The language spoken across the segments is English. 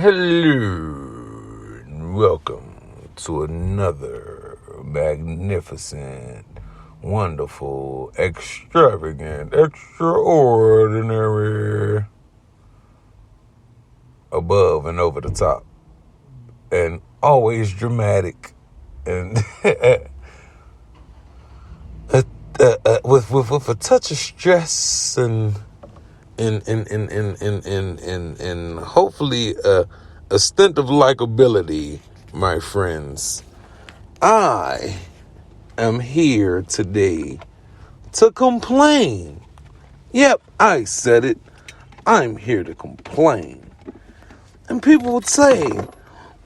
Hello, and welcome to another magnificent, wonderful, extravagant, extraordinary, above and over the top, and always dramatic, and with a touch of stress and hopefully a stint of likability, my friends. I am here today to complain. Yep, I said it. I'm here to complain. And people would say,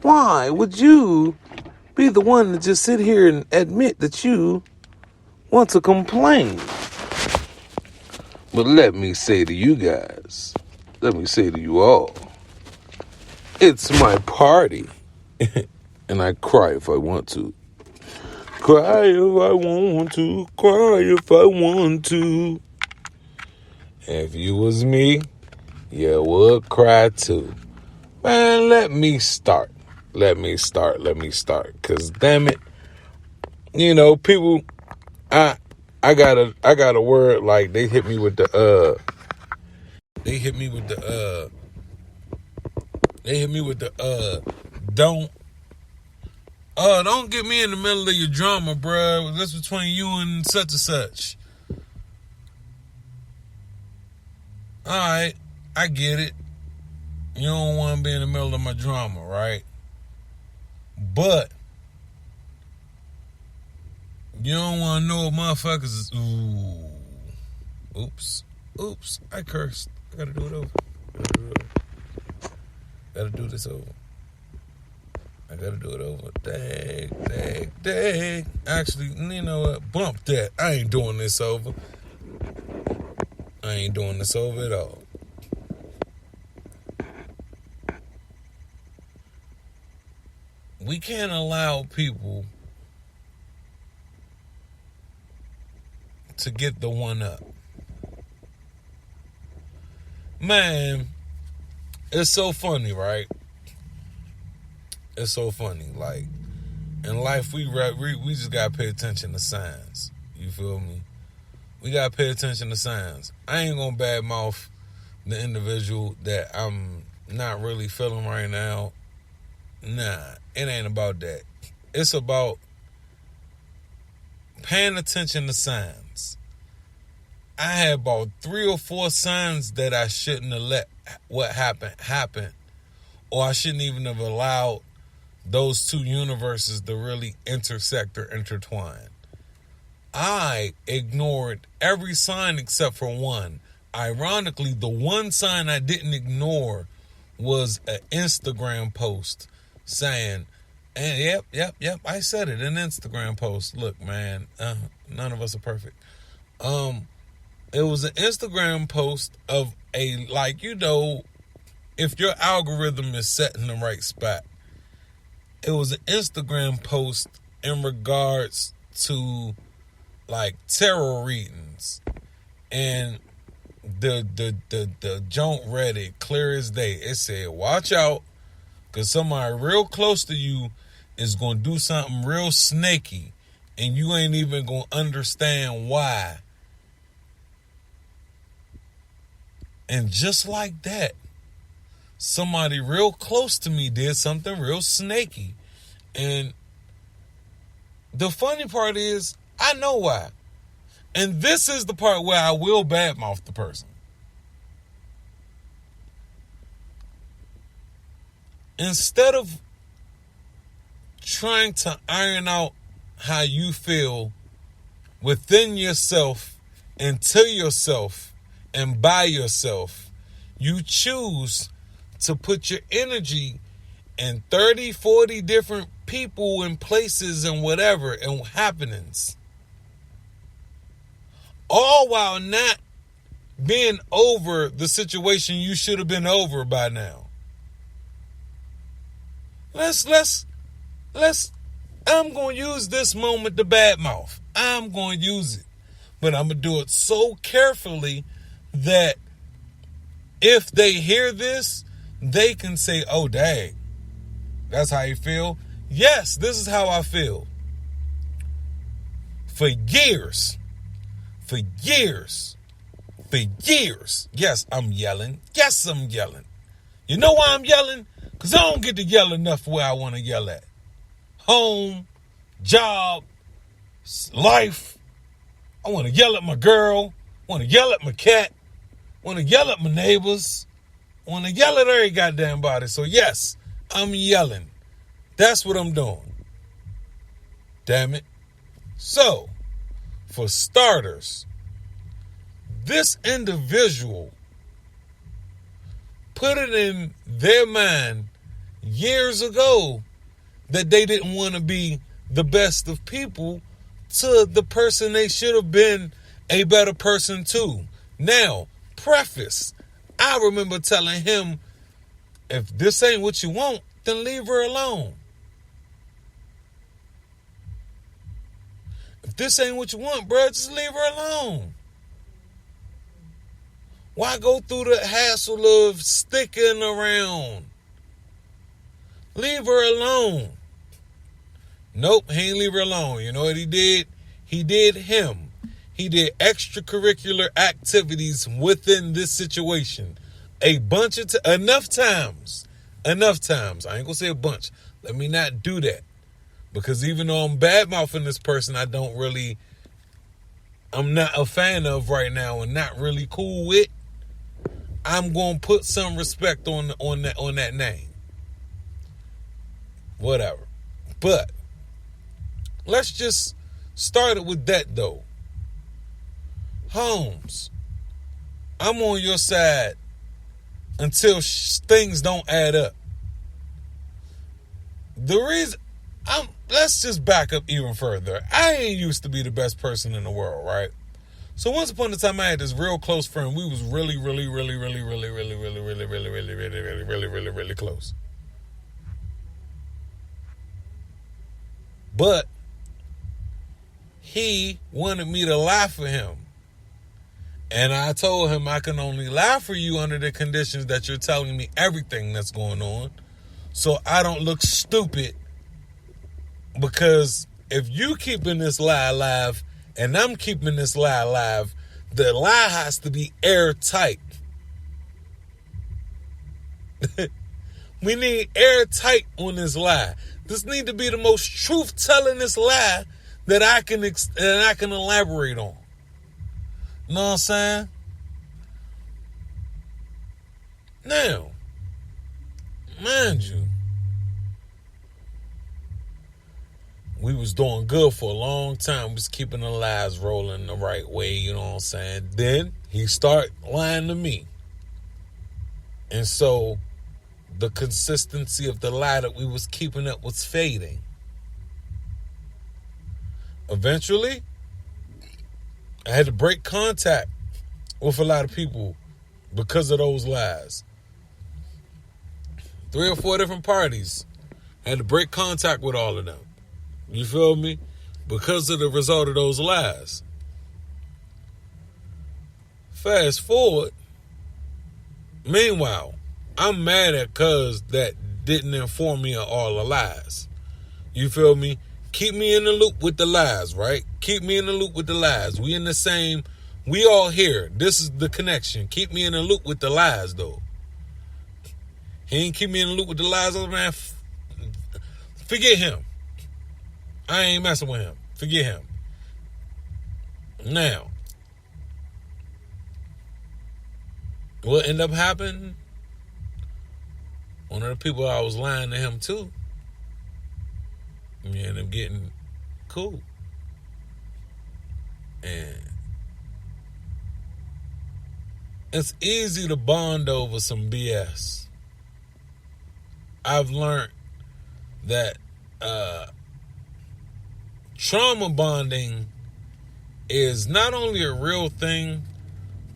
why would you be the one to just sit here and admit that you want to complain? But let me say to you guys, let me say to you all, it's my party, and I cry if I want to. Cry if I want to, cry if I want to. If you was me, you would cry too. Man, let me start. Cause damn it, people, I got a word, like they hit me with the don't get me in the middle of your drama, bruh. That's between you and such and such. Alright, I get it. You don't want to be in the middle of my drama, right? But you don't want to know what motherfuckers is. Oops, I cursed. I gotta do it over. Gotta do this over. I gotta do it over. Dang. Actually, you know what? Bump that. I ain't doing this over. I ain't doing this over at all. We can't allow people to get the one up. Man, it's so funny, right? It's so funny. Like, in life, we just gotta pay attention to signs. You feel me? We gotta pay attention to signs. I ain't gonna badmouth the individual that I'm not really feeling right now. Nah, it ain't about that. It's about paying attention to signs. I had about 3 or 4 signs that I shouldn't have let what happened happen, or I shouldn't even have allowed those two universes to really intersect or intertwine. I ignored every sign except for one. Ironically, the one sign I didn't ignore was an Instagram post saying, and yep, I said it, an Instagram post. Look, man, none of us are perfect. It was an Instagram post of if your algorithm is set in the right spot. It was an Instagram post in regards to like tarot readings, and the joint read it clear as day. It said, watch out, because somebody real close to you is going to do something real snaky, and you ain't even going to understand why. And just like that, somebody real close to me did something real snaky. And the funny part is, I know why. And this is the part where I will badmouth the person. Instead of trying to iron out how you feel within yourself and to yourself and by yourself, you choose to put your energy in 30, 40 different people and places and whatever and happenings, all while not being over the situation you should have been over by now. I'm going to use this moment to badmouth. I'm going to use it. But I'm going to do it so carefully that if they hear this, they can say, oh, dang, that's how you feel? Yes, this is how I feel. For years, yes, I'm yelling. Yes, I'm yelling. You know why I'm yelling? Because I don't get to yell enough where I want to yell at. Home, job, life. I want to yell at my girl. I want to yell at my cat. I want to yell at my neighbors. I want to yell at every goddamn body. So yes, I'm yelling. That's what I'm doing. Damn it. So, for starters, this individual put it in their mind years ago that they didn't want to be the best of people to the person they should have been a better person to. Now, preface, I remember telling him, if this ain't what you want, then leave her alone. If this ain't what you want, bro, just leave her alone. Why go through the hassle of sticking around? Leave her alone. Nope, he ain't leave her alone. You know what he did? He did him. He did extracurricular activities within this situation. A bunch of enough times. I ain't gonna say a bunch. Let me not do that. Because even though I'm bad-mouthing this person I'm not a fan of right now and not really cool with, I'm gonna put some respect on that name. Whatever. But let's just start it with that though. Holmes, I'm on your side until things don't add up. The reason let's just back up even further. I ain't used to be the best person in the world, right? So once upon a time, I had this real close friend. We was really close. But he wanted me to lie for him. And I told him I can only lie for you under the conditions that you're telling me everything that's going on, so I don't look stupid. Because if you keeping this lie alive and I'm keeping this lie alive, the lie has to be airtight. We need airtight on this lie. This need to be the most truth-telling this lie that I can elaborate on. You know what I'm saying? Now, mind you, we was doing good for a long time. We was keeping the lies rolling the right way, you know what I'm saying? Then he started lying to me. And so the consistency of the lie that we was keeping up was fading. Eventually, I had to break contact with a lot of people because of those lies. 3 or 4 different parties. I had to break contact with all of them. You feel me? Because of the result of those lies. Fast forward. Meanwhile, I'm mad at cuz that didn't inform me of all the lies. You feel me? Keep me in the loop with the lies, right? Keep me in the loop with the lies. We in the same, we all here. This is the connection. Keep me in the loop with the lies, though. He ain't keep me in the loop with the lies, other man. Forget him. I ain't messing with him. Forget him. Now, what ended up happening? One of the people I was lying to him to, we ended up getting cool. And it's easy to bond over some BS. I've learned that trauma bonding is not only a real thing,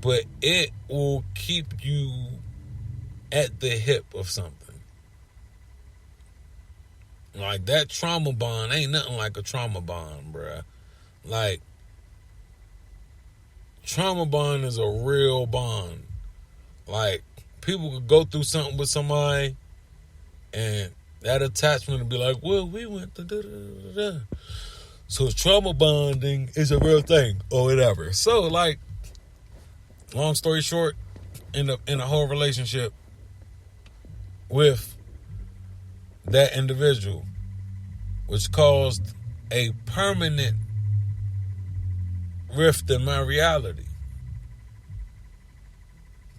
but it will keep you at the hip of something. Like, that trauma bond ain't nothing like a trauma bond, bruh. Like, trauma bond is a real bond. Like, people could go through something with somebody, and that attachment would be like, well, we went to da-da-da-da-da. So trauma bonding is a real thing, or whatever. So, like, long story short, in a whole relationship with that individual, which caused a permanent rift in my reality.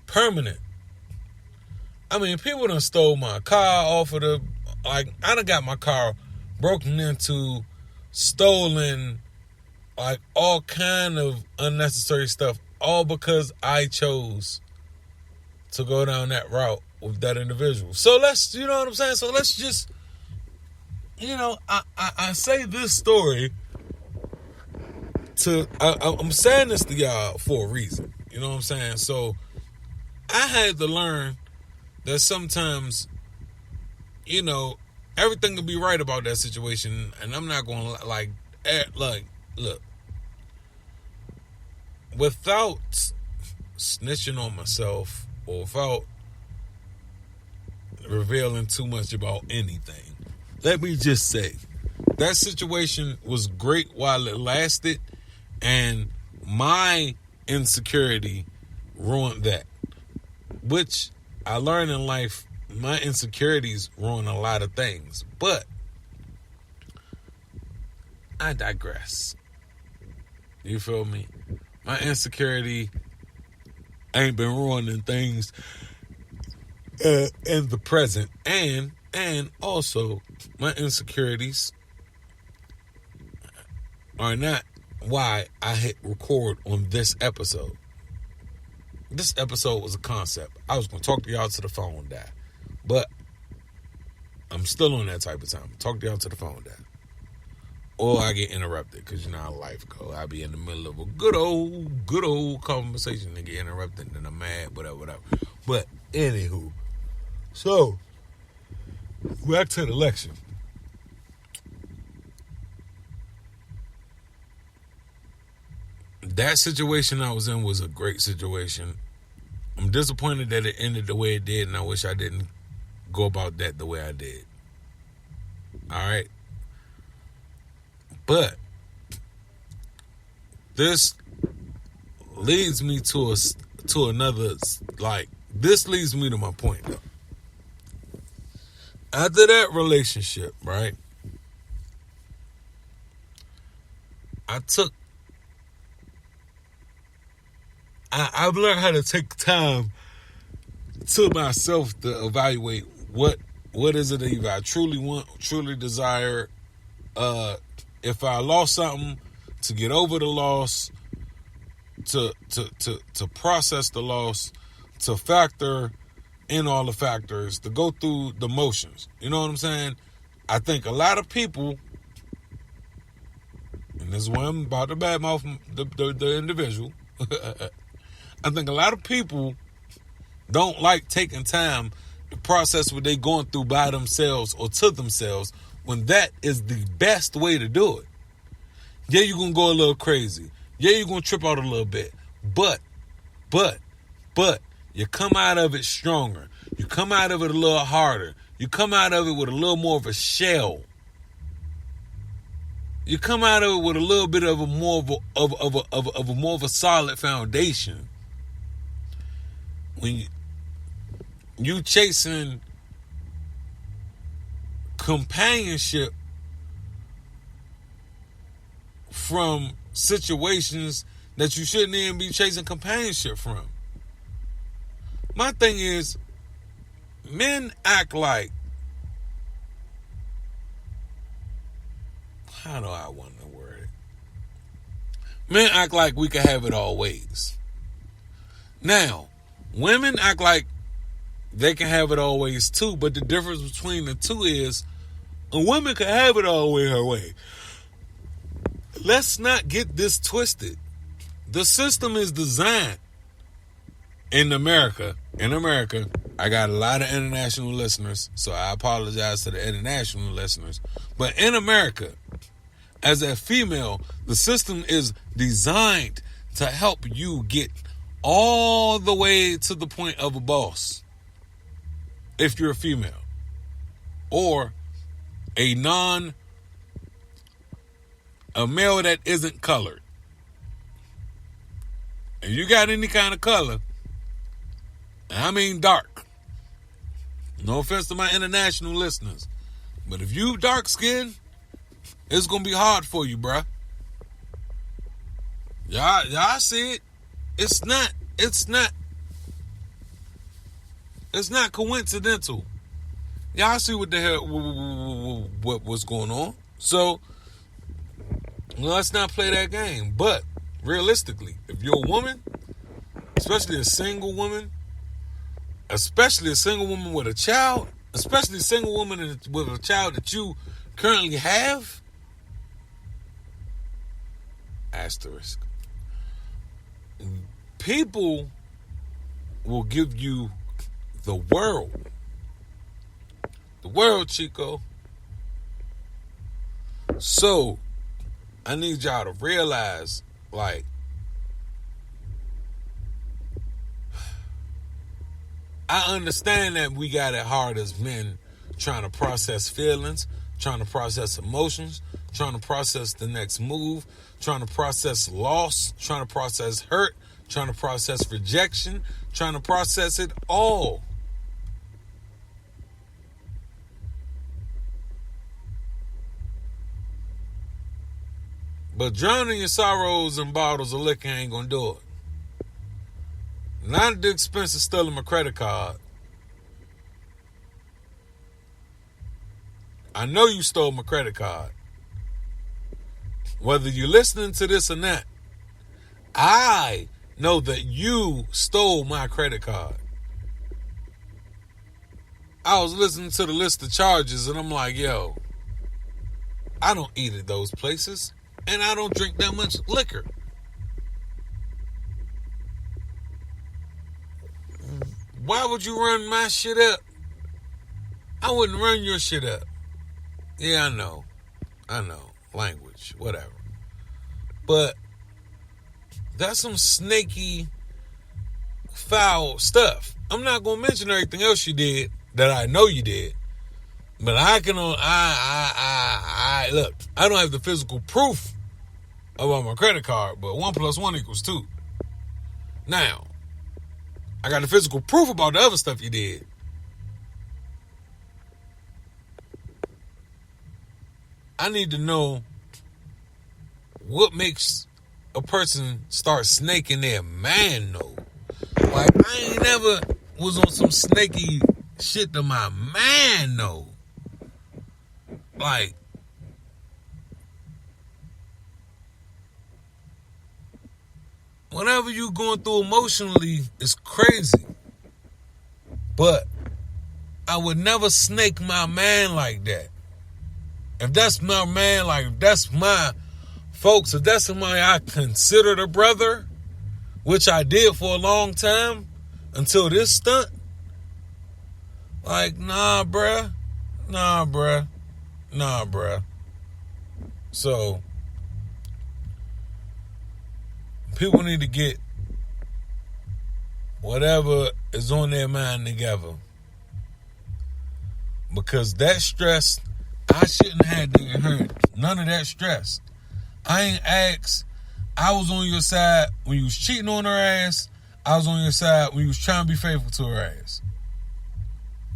Permanent. I mean, people done stole my car off of the, like, I done got my car broken into, stolen, like, all kind of unnecessary stuff, all because I chose to go down that route with that individual. So let's, you know what I'm saying? So let's just, you know, I say this story to, I'm saying this to y'all for a reason. You know what I'm saying? So I had to learn that sometimes, you know, everything can be right about that situation, and I'm not going to, like, look, without snitching on myself or without revealing too much about anything, let me just say, that situation was great while it lasted, and my insecurity ruined that. Which I learned in life, my insecurities ruin a lot of things. But I digress. You feel me? My insecurity ain't been ruining things in the present. And also, my insecurities are not why I hit record on this episode. This episode was a concept. I was going to talk to y'all till the phone die. But I'm still on that type of time. Talk to y'all till the phone die. Or I get interrupted, because you know how life go. I be in the middle of a good old conversation and get interrupted and I'm mad, whatever. But anywho, so back to the election. That situation I was in was a great situation. I'm disappointed that it ended the way it did, and I wish I didn't go about that the way I did. All right? But this leads me to another, like, this leads me to my point, though. After that relationship, right, I've learned how to take time to myself to evaluate what is it that I truly want, truly desire. If I lost something, to get over the loss, to process the loss, to factor in all the factors, to go through the motions. You know what I'm saying? I think a lot of people, and this is why I'm about to badmouth the individual. I think a lot of people don't like taking time to process what they're going through by themselves or to themselves, when that is the best way to do it. Yeah, you're going to go a little crazy. Yeah, you're going to trip out a little bit. But, you come out of it stronger. You come out of it a little harder. You come out of it with a little more of a shell. You come out of it with a little bit of a more of a solid foundation. When you chasing companionship from situations that you shouldn't even be chasing companionship from. My thing is, men act like, how do I want to word it? Men act like we can have it all ways. Now, women act like they can have it all ways too, but the difference between the two is a woman can have it all her way. Let's not get this twisted. The system is designed in America. In America, I got a lot of international listeners, so I apologize to the international listeners. But in America, as a female, the system is designed to help you get all the way to the point of a boss. if you're a female or a male that isn't colored. If you got any kind of color, and I mean dark, no offense to my international listeners, but if you dark skinned, it's gonna be hard for you, bruh. Y'all see it. It's not coincidental. Y'all see what the hell, what's going on. So, let's not play that game. But, realistically, if you're a woman, especially a single woman with a child, especially a single woman with a child that you currently have, asterisk, people will give you the world. The world, Chico. So, I need y'all to realize, like, I understand that we got it hard as men trying to process feelings, trying to process emotions, trying to process the next move, trying to process loss, trying to process hurt, trying to process rejection, trying to process it all. But drowning your sorrows in bottles of liquor ain't gonna do it. Not at the expense of stealing my credit card. I know you stole my credit card. Whether you're listening to this or not, I know that you stole my credit card. I was listening to the list of charges and I'm like, yo, I don't eat at those places and I don't drink that much liquor. Why would you run my shit up? I wouldn't run your shit up. Yeah, I know. Language, whatever. But that's some snaky, foul stuff. I'm not gonna mention everything else you did that I know you did, but I can. Look. I don't have the physical proof about my credit card, but 1 + 1 = 2. Now, I got the physical proof about the other stuff you did. I need to know what makes a person start snaking their man though. Like, I ain't never was on some snaky shit to my man though. Like, whatever you going through emotionally is crazy. But I would never snake my man like that. If that's my man, like, if that's my folks, if that's somebody I considered a brother, which I did for a long time, until this stunt, like, nah, bruh. So, people need to get whatever is on their mind together. Because that stress, I shouldn't have to get hurt. None of that stress. I ain't asked. I was on your side when you was cheating on her ass. I was on your side when you was trying to be faithful to her ass.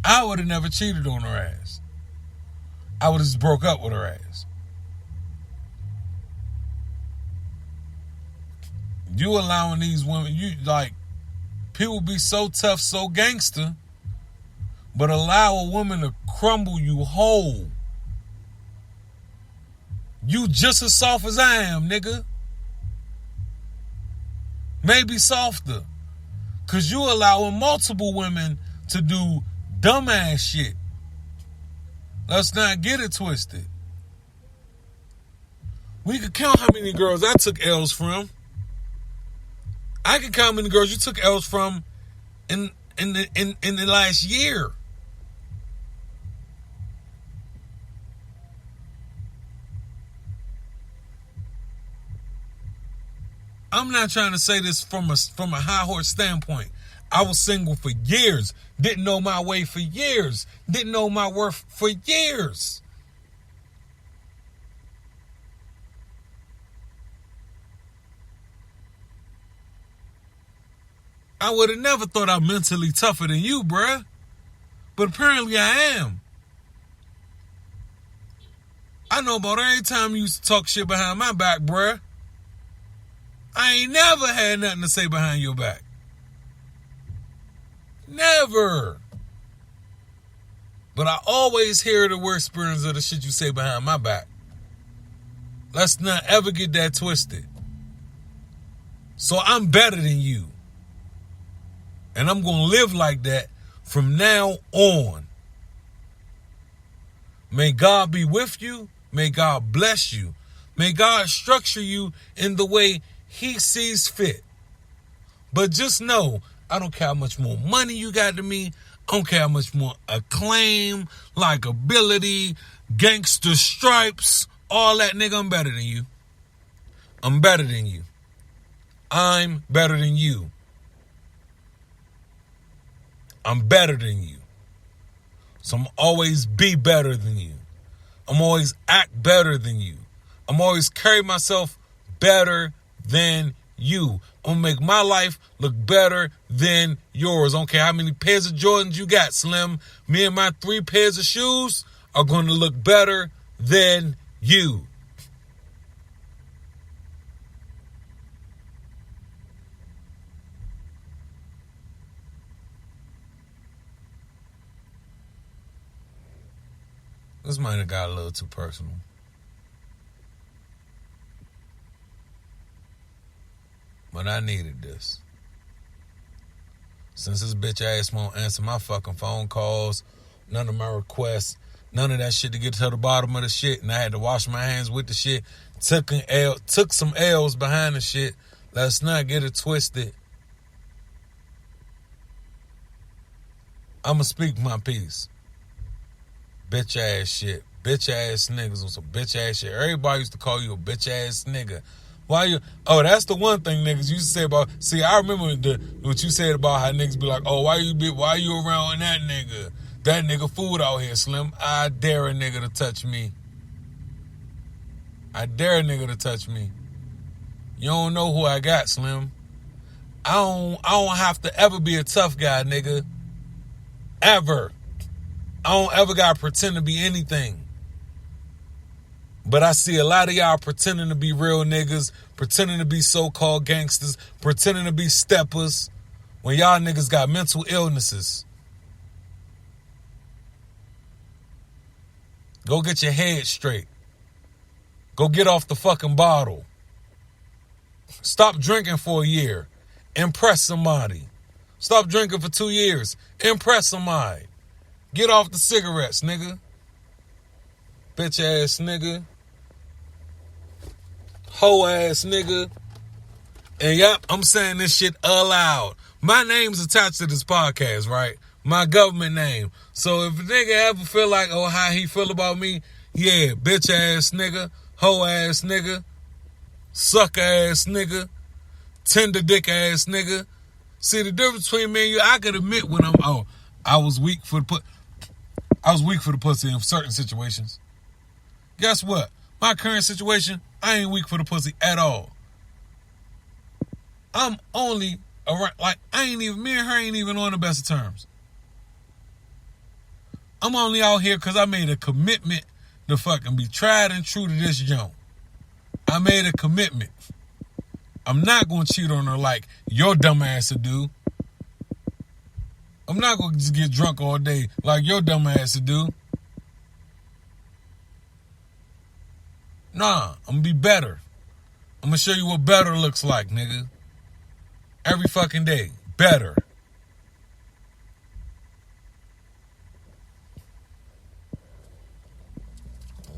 I would have never cheated on her ass. I would have just broke up with her ass. You allowing these women, you like, people be so tough, so gangster, but allow a woman to crumble you whole. You just as soft as I am, nigga. Maybe softer. Cause you allowing multiple women to do dumbass shit. Let's not get it twisted. We could count how many girls I took L's from. I can count how many girls you took L's from in the last year. I'm not trying to say this from a high horse standpoint. I was single for years. Didn't know my way for years. Didn't know my worth for years. I would have never thought I'm mentally tougher than you, bruh. But apparently I am. I know about every time you used to talk shit behind my back, bruh. I ain't never had nothing to say behind your back. Never. But I always hear the whisperings of the shit you say behind my back. Let's not ever get that twisted. So I'm better than you. And I'm going to live like that from now on. May God be with you. May God bless you. May God structure you in the way He sees fit. But just know, I don't care how much more money you got than me. I don't care how much more acclaim, likability, gangster stripes, all that, nigga, I'm better than you. I'm better than you. I'm better than you. I'm better than you. So I'm always be better than you. I'm always act better than you. I'm always carry myself better than you. I'm gonna make my life look better than yours. I don't care how many pairs of Jordans you got, Slim. Me and my 3 pairs of shoes are gonna look better than you. This might have got a little too personal. But I needed this. Since this bitch ass won't answer my fucking phone calls, none of my requests, none of that shit to get to the bottom of the shit, and I had to wash my hands with the shit, took some L's behind the shit. Let's not get it twisted. I'ma speak my piece. Bitch ass shit. Bitch ass niggas on some bitch ass shit. Everybody used to call you a bitch ass nigga. Why you? Oh, that's the one thing niggas used to say about. See, I remember what you said about how niggas be like, oh, why you around that nigga? That nigga food out here, Slim. I dare a nigga to touch me. I dare a nigga to touch me. You don't know who I got, Slim. I don't have to ever be a tough guy, nigga. Ever. I don't ever gotta pretend to be anything. But I see a lot of y'all pretending to be real niggas, pretending to be so-called gangsters, pretending to be steppers, when y'all niggas got mental illnesses. Go get your head straight. Go get off the fucking bottle. Stop drinking for a year. Impress somebody. Stop drinking for 2 years. Impress somebody. Get off the cigarettes, nigga. Bitch ass nigga. Hoe ass nigga. And yep, I'm saying this shit aloud. My name's attached to this podcast, right? My government name. So if a nigga ever feel like, oh, how he feel about me, yeah, bitch ass nigga, hoe ass nigga, sucker ass nigga, tender dick ass nigga. See, the difference between me and you, I could admit when I was weak for the pussy in certain situations. Guess what? My current situation, I ain't weak for the pussy at all. I'm only around, me and her ain't even on the best of terms. I'm only out here because I made a commitment to fucking be tried and true to this junk. I made a commitment. I'm not going to cheat on her like your dumb ass would do. I'm not going to just get drunk all day like your dumb ass would do. Nah, I'm going to be better. I'm going to show you what better looks like, nigga. Every fucking day. Better.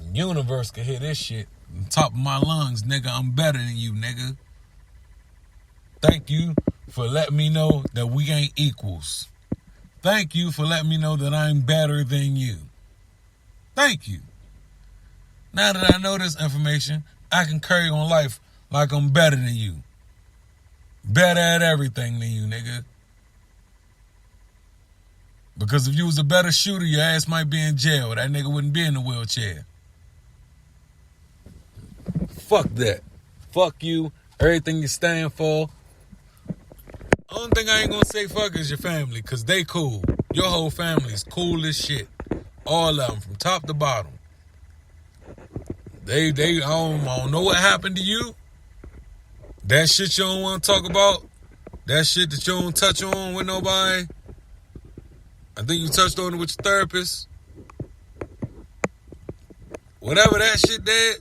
The universe can hear this shit on top of my lungs, nigga. I'm better than you, nigga. Thank you for letting me know that we ain't equals. Thank you for letting me know that I'm better than you. Thank you. Now that I know this information, I can carry on life like I'm better than you. Better at everything than you, nigga. Because if you was a better shooter, your ass might be in jail. That nigga wouldn't be in the wheelchair. Fuck that. Fuck you. Everything you stand for. Only thing I ain't gonna say fuck is your family, because they cool. Your whole family's cool as shit. All of them, from top to bottom. I don't know what happened to you. That shit you don't want to talk about. That shit that you don't touch on with nobody. I think you touched on it with your therapist. Whatever that shit did,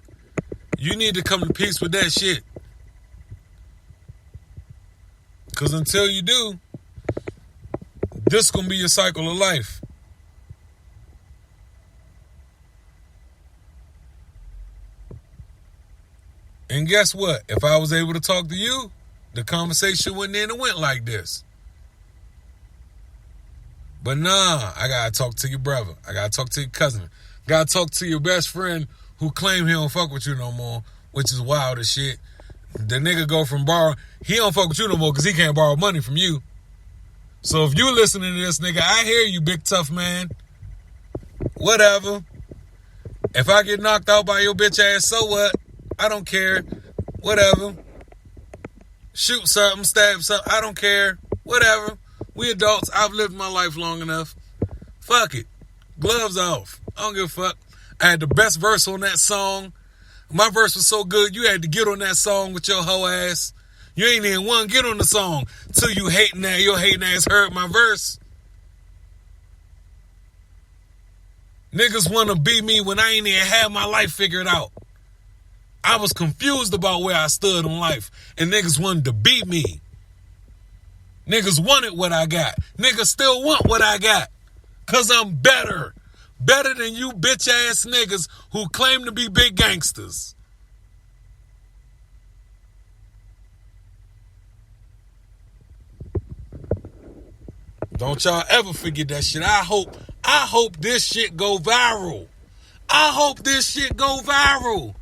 you need to come to peace with that shit. Because until you do, this gonna be your cycle of life. And guess what? If I was able to talk to you, the conversation wouldn't end and went like this. But nah, I gotta talk to your brother. I gotta talk to your cousin. Gotta talk to your best friend who claim he don't fuck with you no more, which is wild as shit. The nigga go from borrow, he don't fuck with you no more because he can't borrow money from you. So if you listening to this nigga, I hear you, big tough man. Whatever. If I get knocked out by your bitch ass, so what? I don't care. Whatever. Shoot something, stab something, I don't care. Whatever. We adults. I've lived my life long enough. Fuck it. Gloves off. I don't give a fuck. I had the best verse on that song. My verse was so good, you had to get on that song with your hoe ass. You ain't even one get on the song till you hating that. Your hating ass heard my verse. Niggas want to be me when I ain't even had my life figured out. I was confused about where I stood in life, and niggas wanted to be me. Niggas wanted what I got. Niggas still want what I got. Because I'm better. Better than you bitch ass niggas who claim to be big gangsters. Don't y'all ever forget that shit. I hope this shit go viral. I hope this shit go viral.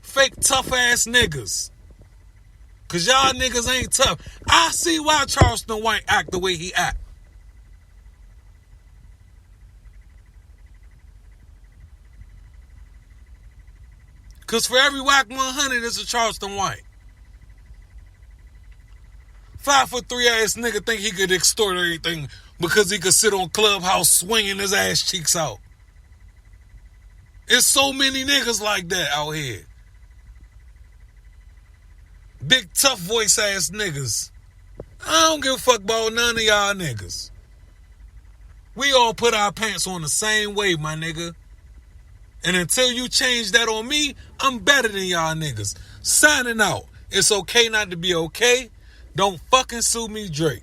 Fake tough ass niggas. Cause y'all niggas ain't tough. I see why Charleston White act the way he act. Cause for every whack 100 is a Charleston White. 5'3" ass nigga think he could extort everything because he could sit on Clubhouse swinging his ass cheeks out. There's so many niggas like that out here. Big tough voice ass niggas. I don't give a fuck about none of y'all niggas. We all put our pants on the same way, my nigga. And until you change that on me, I'm better than y'all niggas. Signing out. It's okay not to be okay. Don't fucking sue me, Drake.